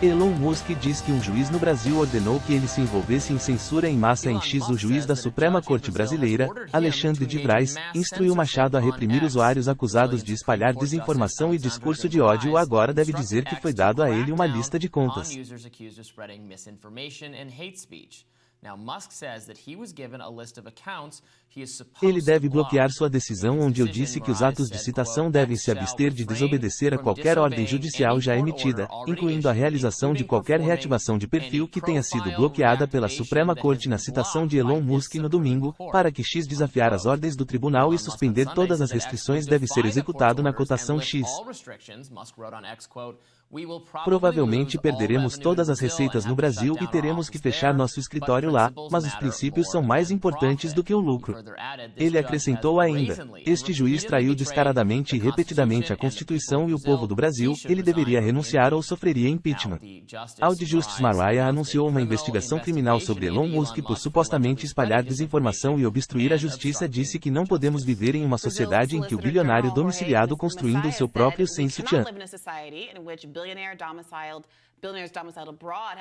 Elon Musk diz que um juiz no Brasil ordenou que ele se envolvesse em censura em massa em X. O juiz da Suprema Corte Brasileira, Alexandre de Vraz, instruiu Machado a reprimir usuários acusados de espalhar desinformação e discurso de ódio. Agora deve dizer que foi dado a ele uma lista de contas. Ele deve bloquear sua decisão onde eu disse que os atos de citação devem se abster de desobedecer a qualquer ordem judicial já emitida, incluindo a realização de qualquer reativação de perfil que tenha sido bloqueada pela Suprema Corte. Na citação de Elon Musk no domingo, para que X desafiar as ordens do tribunal e suspender todas as restrições deve ser executado na cotação X. Provavelmente perderemos todas as receitas no Brasil e teremos que fechar nosso escritório lá, mas os princípios são mais importantes do que o lucro. Ele acrescentou ainda: este juiz traiu descaradamente e repetidamente a Constituição e o povo do Brasil, ele deveria renunciar ou sofreria impeachment. Audi Justice Mariah anunciou uma investigação criminal sobre Elon Musk por supostamente espalhar desinformação e obstruir a justiça. Disse que não podemos viver em uma sociedade em que o bilionário domiciliado construindo o seu próprio sem sutiã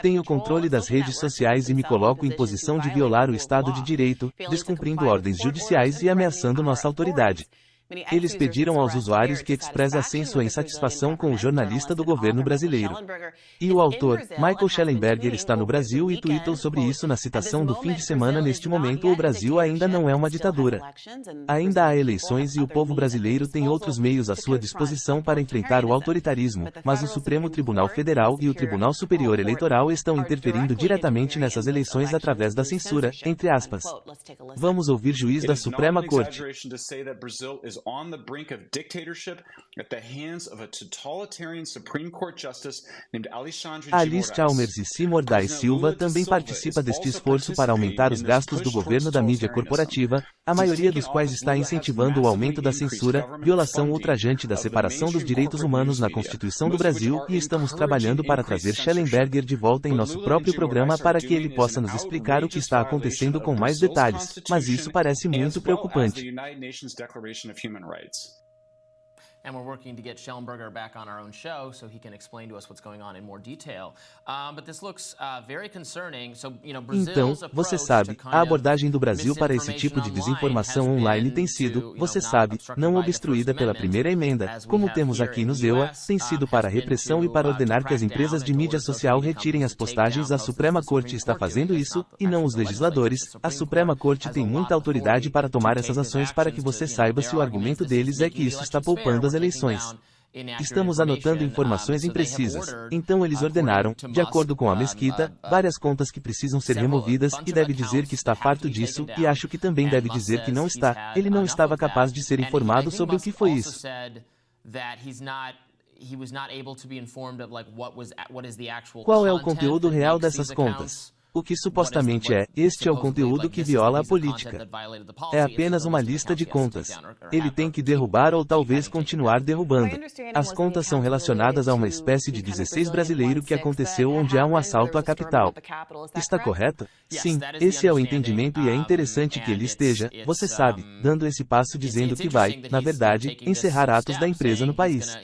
tenho controle das redes sociais e me coloco em posição de violar o Estado de Direito, descumprindo ordens judiciais e ameaçando nossa autoridade. Eles pediram aos usuários que expressassem sua insatisfação com o jornalista do governo brasileiro. E o autor, Michael Shellenberger, está no Brasil e tweetou sobre isso na citação do fim de semana. Neste momento o Brasil ainda não é uma ditadura. Ainda há eleições e o povo brasileiro tem outros meios à sua disposição para enfrentar o autoritarismo, mas o Supremo Tribunal Federal e o Tribunal Superior Eleitoral estão interferindo diretamente nessas eleições através da censura, entre aspas. Vamos ouvir juiz da Suprema Corte. On the brink of dictatorship at the hands of a totalitarian Supreme Court Justice named Alexandre de Alice Chalmers e Seymour Dai Silva também participa deste esforço para aumentar os gastos do governo da mídia corporativa, a maioria dos quais está incentivando o aumento da censura, violação ultrajante da separação dos direitos humanos na Constituição do Brasil, e estamos trabalhando para trazer Shellenberger de volta em nosso próprio programa para que ele possa nos explicar o que está acontecendo com mais detalhes, mas isso parece muito preocupante. Human rights. And we're working to get Shellenberger back on our own show so he can explain to us what's going on in more detail. But this looks very concerning. So, então, você sabe, a abordagem do Brasil para esse tipo de desinformação online tem sido, você sabe, não obstruída pela primeira emenda, como temos aqui no ZEUA, tem sido para a repressão e para ordenar que as empresas de mídia social retirem as postagens. A Suprema Corte está fazendo isso, e não os legisladores. A Suprema Corte tem muita autoridade para tomar essas ações. Para que você saiba, se o argumento deles é que isso está poupando as eleições. Estamos anotando informações imprecisas. Então eles ordenaram, de acordo com a Mesquita, várias contas que precisam ser removidas, e deve dizer que está farto disso, e acho que também deve dizer que não está. Ele não estava capaz de ser informado sobre o que foi isso. Qual é o conteúdo real dessas contas? O que supostamente é, este é o conteúdo que viola a política. É apenas uma lista de contas. Ele tem que derrubar ou talvez continuar derrubando. As contas são relacionadas a uma espécie de 16 brasileiro que aconteceu onde há um assalto à capital. Está correto? Sim, esse é o entendimento, e é interessante que ele esteja, você sabe, dando esse passo dizendo que vai, na verdade, encerrar atos da empresa no país.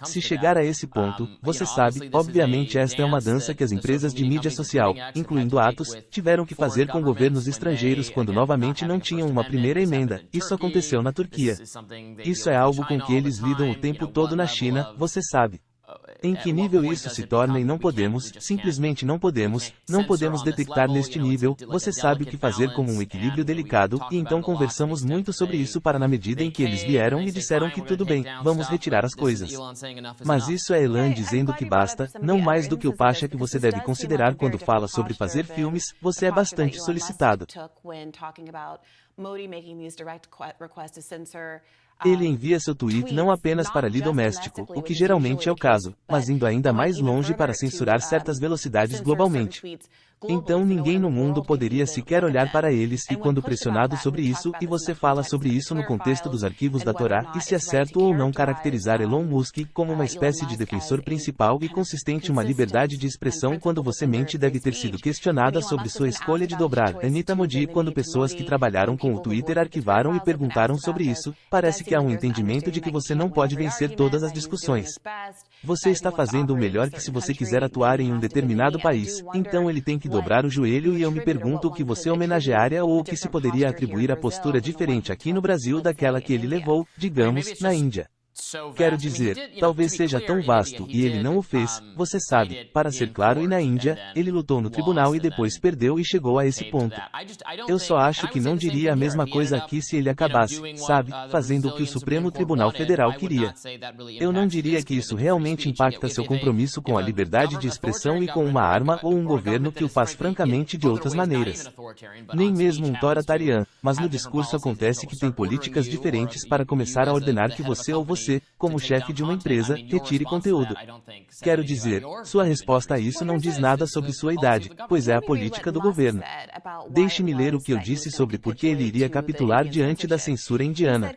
Se chegar a esse ponto, você sabe, obviamente esta é uma dança que as empresas de mídia social, incluindo Atos, tiveram que fazer com governos estrangeiros quando novamente não tinham uma primeira emenda. Isso aconteceu na Turquia. Isso é algo com que eles lidam o tempo todo na China, você sabe. Em que nível isso se torna, e não podemos, simplesmente não podemos detectar neste nível. Você sabe o que fazer como um equilíbrio delicado, e então conversamos muito sobre isso para, na medida em que eles vieram e disseram que tudo bem, vamos retirar as coisas. Mas isso é Elon dizendo que basta, não mais do que o Pacha que você deve considerar quando fala sobre fazer filmes. Você é bastante solicitado. Ele envia seu tweet não apenas para ali doméstico, o que geralmente é o caso, mas indo ainda mais longe para censurar certas velocidades globalmente. Então ninguém no mundo poderia sequer olhar para eles, e quando pressionado sobre isso, e você fala sobre isso no contexto dos arquivos da Torá, e se é certo ou não caracterizar Elon Musk como uma espécie de defensor principal e consistente uma liberdade de expressão quando você mente deve ter sido questionada sobre sua escolha de dobrar Anita Modi quando pessoas que trabalharam com o Twitter arquivaram e perguntaram sobre isso, parece que há um entendimento de que você não pode vencer todas as discussões. Você está fazendo o melhor que se você quiser atuar em um determinado país, então ele tem que dobrar o joelho e eu me pergunto o que você homenagearia ou o que se poderia atribuir a postura diferente aqui no Brasil daquela que ele levou, digamos, na Índia. Quero dizer, talvez seja tão vasto e ele não o fez, você sabe, para ser claro e na Índia, ele lutou no tribunal e depois perdeu e chegou a esse ponto. Eu só acho que não diria a mesma coisa aqui se ele acabasse, sabe, fazendo o que o Supremo Tribunal Federal queria. Eu não diria que isso realmente impacta seu compromisso com a liberdade de expressão e com uma arma ou um governo que o faz francamente de outras maneiras. Nem mesmo um Toratarian, mas no discurso acontece que tem políticas diferentes para começar a ordenar que você ou você, como chefe de uma empresa, retire conteúdo. Quero dizer, sua resposta a isso não diz nada sobre sua idade, pois é a política do governo. Deixe-me ler o que eu disse sobre por que ele iria capitular diante da censura indiana.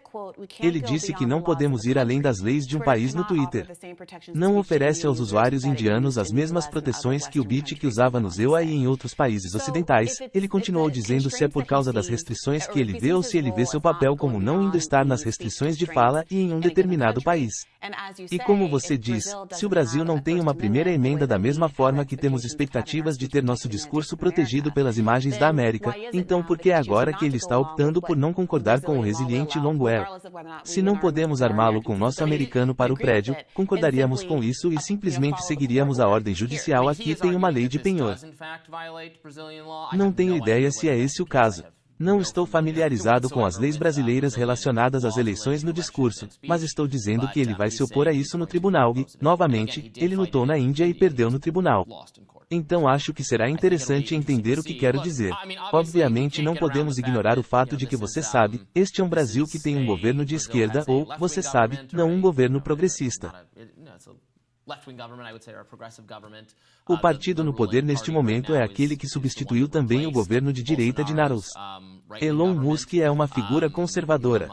Ele disse que não podemos ir além das leis de um país no Twitter. Não oferece aos usuários indianos as mesmas proteções que o BIT que usava no ZEUA e em outros países ocidentais. Ele continuou dizendo se é por causa das restrições que ele vê ou se ele vê seu papel como não indo estar nas restrições de fala e em um determinado país. E como você diz, se o Brasil não tem uma primeira emenda da mesma forma que temos expectativas de ter nosso discurso protegido pelas imagens da América, então por que é agora que ele está optando por não concordar com o resiliente Longwell? Se não podemos armá-lo com nosso americano para o prédio, concordaríamos com isso e simplesmente seguiríamos a ordem judicial. Aqui tem uma lei de penhor. Não tenho ideia se é esse o caso. Não estou familiarizado com as leis brasileiras relacionadas às eleições no discurso, mas estou dizendo que ele vai se opor a isso no tribunal e, novamente, ele lutou na Índia e perdeu no tribunal. Então acho que será interessante entender o que quero dizer. Obviamente não podemos ignorar o fato de que você sabe, este é um Brasil que tem um governo de esquerda ou, você sabe, não um governo progressista. O partido no poder neste momento é aquele que substituiu também o governo de direita de Narus. Elon Musk é uma figura conservadora.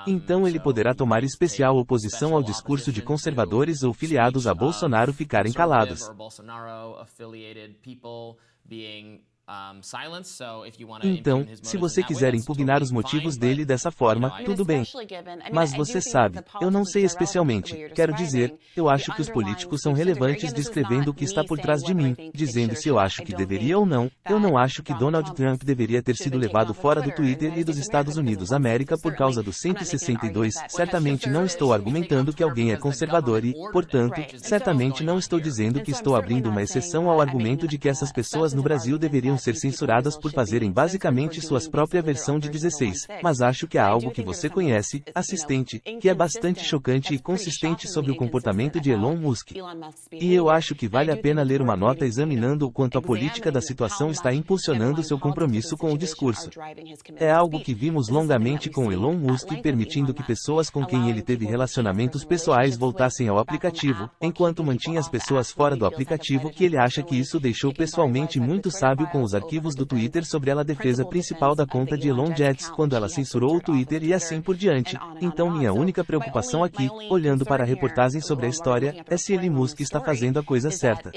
Então ele poderá tomar especial oposição ao discurso de conservadores ou filiados a Bolsonaro ficarem calados. Então, se você quiser impugnar os motivos dele dessa forma, tudo bem. Mas você sabe, eu não sei especialmente, quero dizer, eu acho que os políticos são relevantes descrevendo o que está por trás de mim, dizendo se eu acho que deveria ou não, eu não acho que Donald Trump deveria ter sido levado fora do Twitter e dos Estados Unidos América por causa do 162, certamente não estou argumentando que alguém é conservador e, portanto, certamente não estou dizendo que estou abrindo uma exceção ao argumento de que essas pessoas no Brasil deveriam ser censuradas por fazerem basicamente sua própria versão de 16, mas acho que há algo que você conhece, assistente, que é bastante chocante e consistente sobre o comportamento de Elon Musk. E eu acho que vale a pena ler uma nota examinando o quanto a política da situação está impulsionando seu compromisso com o discurso. É algo que vimos longamente com Elon Musk permitindo que pessoas com quem ele teve relacionamentos pessoais voltassem ao aplicativo, enquanto mantinha as pessoas fora do aplicativo que ele acha que isso deixou pessoalmente muito sábio com os arquivos do Twitter sobre ela defesa principal da conta de Elon Jets quando ela censurou o Twitter e assim por diante. Então minha única preocupação aqui, olhando para a reportagem sobre a história, é se Elon Musk está fazendo a coisa certa.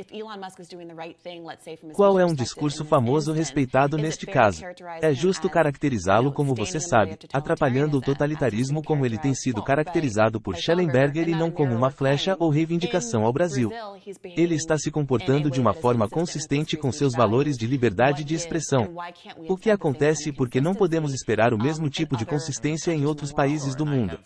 Qual é um discurso famoso respeitado neste caso? É justo caracterizá-lo como você sabe, atrapalhando o totalitarismo como ele tem sido caracterizado por Schellenberger e não como uma flecha ou reivindicação ao Brasil. Ele está se comportando de uma forma consistente com seus valores de liberdade de expressão. O que acontece e por que não podemos esperar o mesmo tipo de consistência em outros países do mundo?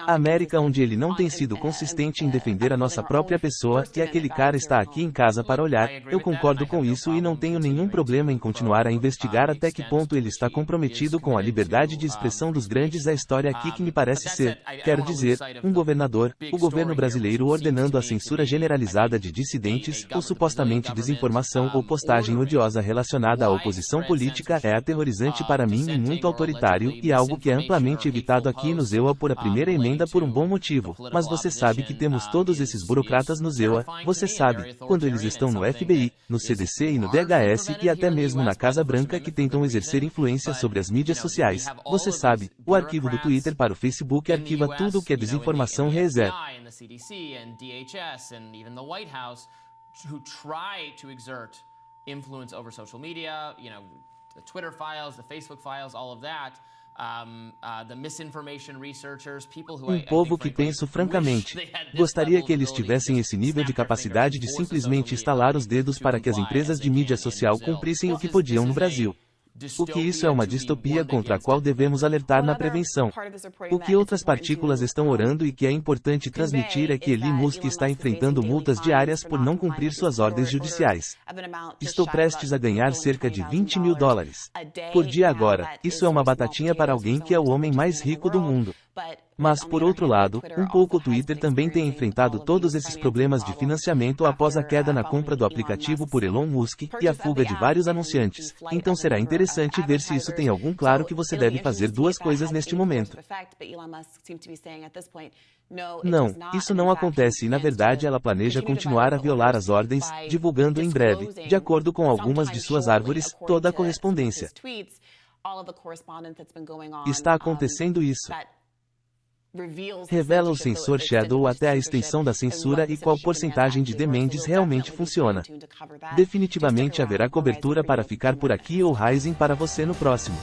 A América onde ele não tem sido consistente em defender a nossa própria pessoa, e aquele cara está aqui em casa para olhar, eu concordo com isso e não tenho nenhum problema em continuar a investigar até que ponto ele está comprometido com a liberdade de expressão dos grandes. A história aqui que me parece ser, quero dizer, um governador, o governo brasileiro ordenando a censura generalizada de dissidentes, ou supostamente desinformação ou postagem odiosa relacionada à oposição política é aterrorizante para mim e muito autoritário, e algo que é amplamente evitado aqui no ZEUA por a primeira emenda por um bom motivo. Mas você sabe que temos todos esses burocratas no ZEUA, você sabe, quando eles estão no FBI, no CDC e no DHS e até mesmo na Casa Branca que tentam exercer influência sobre as mídias sociais. Você sabe, o arquivo do Twitter para o Facebook arquiva tudo o que é desinformação reserva. Who try to exert influence over social media, the Twitter files, the Facebook files, all of that. The misinformation researchers, people who povo que penso francamente, gostaria que eles tivessem esse nível de capacidade de simplesmente estalar os dedos para que as empresas de mídia social cumprissem o que podiam no Brasil. O que isso é uma distopia contra a qual devemos alertar na prevenção. O que outras partículas estão orando e que é importante transmitir é que Elon Musk está enfrentando multas diárias por não cumprir suas ordens judiciais. Estou prestes a ganhar cerca de $20 mil por dia agora. Isso é uma batatinha para alguém que é o homem mais rico do mundo. Mas, por outro lado, o Twitter também tem enfrentado todos esses problemas de financiamento após a queda na compra do aplicativo por Elon Musk e a fuga de vários anunciantes. Então será interessante ver se isso tem algum. Claro que você deve fazer duas coisas neste momento. Não, isso não acontece e na verdade ela planeja continuar a violar as ordens, divulgando em breve, de acordo com algumas de suas árvores, toda a correspondência. Está acontecendo isso. Revela o sensor Shadow até a extensão da censura e qual porcentagem de demands realmente funciona. Definitivamente haverá cobertura para ficar por aqui ou Rising para você no próximo.